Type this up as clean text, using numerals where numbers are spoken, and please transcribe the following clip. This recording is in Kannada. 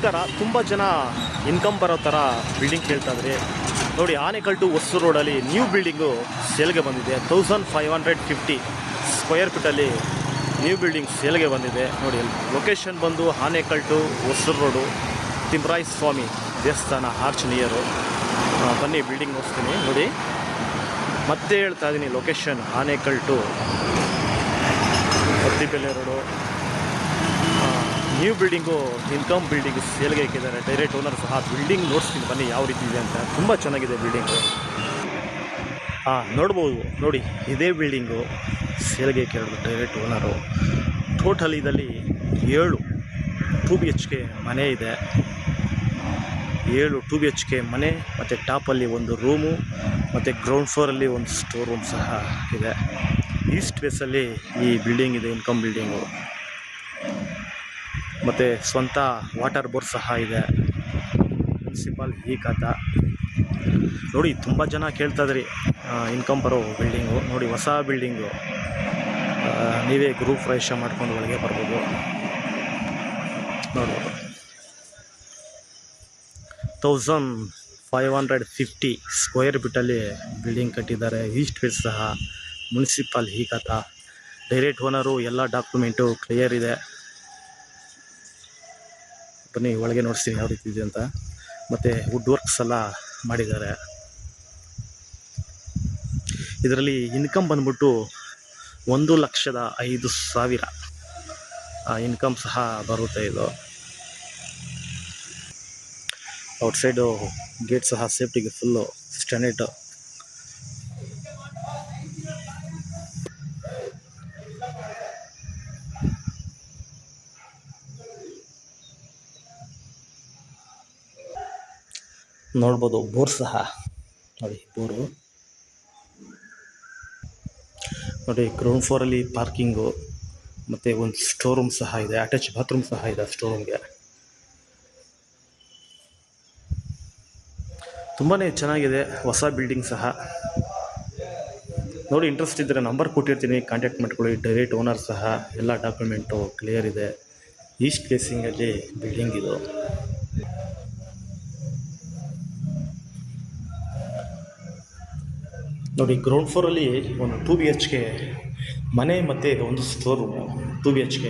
ನಮಸ್ಕಾರ. ತುಂಬ ಜನ ಇನ್ಕಮ್ ಬರೋ ಥರ ಬಿಲ್ಡಿಂಗ್ ಕೇಳ್ತಾಯಿದ್ರಿ. ನೋಡಿ, ಆನೇಕಲ್ ಟು ಹೊಸೂರು ರೋಡಲ್ಲಿ ನ್ಯೂ ಬಿಲ್ಡಿಂಗು ಸೇಲ್ಗೆ ಬಂದಿದೆ. 1550 ಸ್ಕ್ವೇರ್ ಫೀಟಲ್ಲಿ ನ್ಯೂ ಬಿಲ್ಡಿಂಗ್ ಸೇಲ್ಗೆ ಬಂದಿದೆ. ನೋಡಿ, ಲೊಕೇಶನ್ ಬಂದು ಆನೇಕಲ್ ಟು ಹೊಸೂರು ರೋಡು, ತಿಮ್ಮರಾಯ ಸ್ವಾಮಿ ದೇವಸ್ಥಾನ ಆರ್ಚ್ ನಿಯರು. ಬನ್ನಿ ಬಿಲ್ಡಿಂಗ್ ನೋಡ್ತೀನಿ. ನೋಡಿ, ಮತ್ತೆ ಹೇಳ್ತಾ ಇದ್ದೀನಿ, location Anekal to Attibele road. New building, income building ಸೇಲ್ಗೆ ಹಾಕಿದ್ದಾರೆ. ಡೈರೆಕ್ಟ್ ಓನರ್ ಸಹ. ಬಿಲ್ಡಿಂಗ್ ನೋಡ್ತೀನಿ ಬನ್ನಿ ಯಾವ ರೀತಿ ಇದೆ ಅಂತ. ತುಂಬ ಚೆನ್ನಾಗಿದೆ ಬಿಲ್ಡಿಂಗು. ನೋಡ್ಬೋದು. ನೋಡಿ, ಇದೇ ಬಿಲ್ಡಿಂಗು ಸೇಲ್ಗೆ ಹಾಕಿರೋದು ಡೈರೆಕ್ಟ್ ಓನರು. ಟೋಟಲ್ ಇದರಲ್ಲಿ 7 2 BHK ಮನೆ ಇದೆ. 7 2 BHK ಮನೆ ಮತ್ತು ಟಾಪಲ್ಲಿ ಒಂದು ರೂಮು ಮತ್ತು ಗ್ರೌಂಡ್ ಫ್ಲೋರಲ್ಲಿ ಒಂದು ಸ್ಟೋರ್ ರೂಮ್ ಸಹ ಇದೆ. ಈಸ್ಟ್ ಫೇಸಲ್ಲಿ ಈ ಬಿಲ್ಡಿಂಗ್ ಇದೆ, ಇನ್ಕಮ್ ಬಿಲ್ಡಿಂಗು. ಮತ್ತು ಸ್ವಂತ ವಾಟರ್ ಬೋರ್ ಸಹ ಇದೆ. ಮುನ್ಸಿಪಲ್ ಈ ಖಾತಾ. ನೋಡಿ, ತುಂಬ ಜನ ಕೇಳ್ತಾಯಿದ್ರಿ ಇನ್ಕಮ್ ಬರೋ ಬಿಲ್ಡಿಂಗು. ನೋಡಿ, ಹೊಸ ಬಿಲ್ಡಿಂಗು. ನೀವೇ ಗ್ರೂಪ್ ಪ್ರವೇಶ ಮಾಡ್ಕೊಂಡು ಒಳಗೆ ಬರ್ಬೋದು. ನೋಡ್ಬೋದು, 1550 ಸ್ಕ್ವೇರ್ ಫೀಟಲ್ಲಿ ಬಿಲ್ಡಿಂಗ್ ಕಟ್ಟಿದ್ದಾರೆ. ಈಸ್ಟ್ ಫೇಸ್ ಸಹ, ಮುನ್ಸಿಪಲ್ ಈ ಖಾತಾ. ಡೈರೆಕ್ಟ್ ಓನರು, ಎಲ್ಲ ಡಾಕ್ಯುಮೆಂಟು ಕ್ಲಿಯರ್ ಇದೆ. ಬನ್ನಿ ಒಳಗೆ ನೋಡ್ತೀನಿ ಯಾವ ರೀತಿ ಇದೆ ಅಂತ. ಮತ್ತು ವುಡ್ ವರ್ಕ್ಸ್ ಎಲ್ಲ ಮಾಡಿದ್ದಾರೆ. ಇದರಲ್ಲಿ ಇನ್ಕಮ್ ಬಂದ್ಬಿಟ್ಟು 1,05,000 ಇನ್ಕಮ್ ಸಹ ಬರುತ್ತೆ. ಇದು ಔಟ್ಸೈಡು ಗೇಟ್ ಸಹ ಸೇಫ್ಟಿಗೆ ಫುಲ್ಲು ಸ್ಟ್ಯಾನೇಟು. ನೋಡ್ಬೋದು, ಬೋರ್ ಸಹ. ನೋಡಿ, ಬೋರು. ನೋಡಿ, ಗ್ರೌಂಡ್ ಫ್ಲೋರಲ್ಲಿ ಪಾರ್ಕಿಂಗು ಮತ್ತು ಒಂದು ಸ್ಟೋರ್ ರೂಮ್ ಸಹ ಇದೆ. ಅಟ್ಯಾಚ್ ಬಾತ್ರೂಮ್ ಸಹ ಇದೆ ಸ್ಟೋರ್ ರೂಮ್ಗೆ. ತುಂಬಾ ಚೆನ್ನಾಗಿದೆ ಹೊಸ ಬಿಲ್ಡಿಂಗ್ ಸಹ. ನೋಡಿ, ಇಂಟ್ರೆಸ್ಟ್ ಇದ್ದರೆ ನಂಬರ್ ಕೊಟ್ಟಿರ್ತೀನಿ, ಕಾಂಟ್ಯಾಕ್ಟ್ ಮಾಡ್ಕೊಳ್ಳಿ. ಡೈರೆಕ್ಟ್ ಓನರ್ ಸಹ, ಎಲ್ಲ ಡಾಕ್ಯುಮೆಂಟು ಕ್ಲಿಯರ್ ಇದೆ. ಈಸ್ಟ್ ಫೇಸಿಂಗಲ್ಲಿ ಬಿಲ್ಡಿಂಗ್ ಇದು. ನೋಡಿ, ಗ್ರೌಂಡ್ ಫ್ಲೋರಲ್ಲಿ ಒಂದು 2 BHK ಮನೆ ಮತ್ತು ಒಂದು ಸ್ಟೋರ್ ರೂಮು. 2 BHK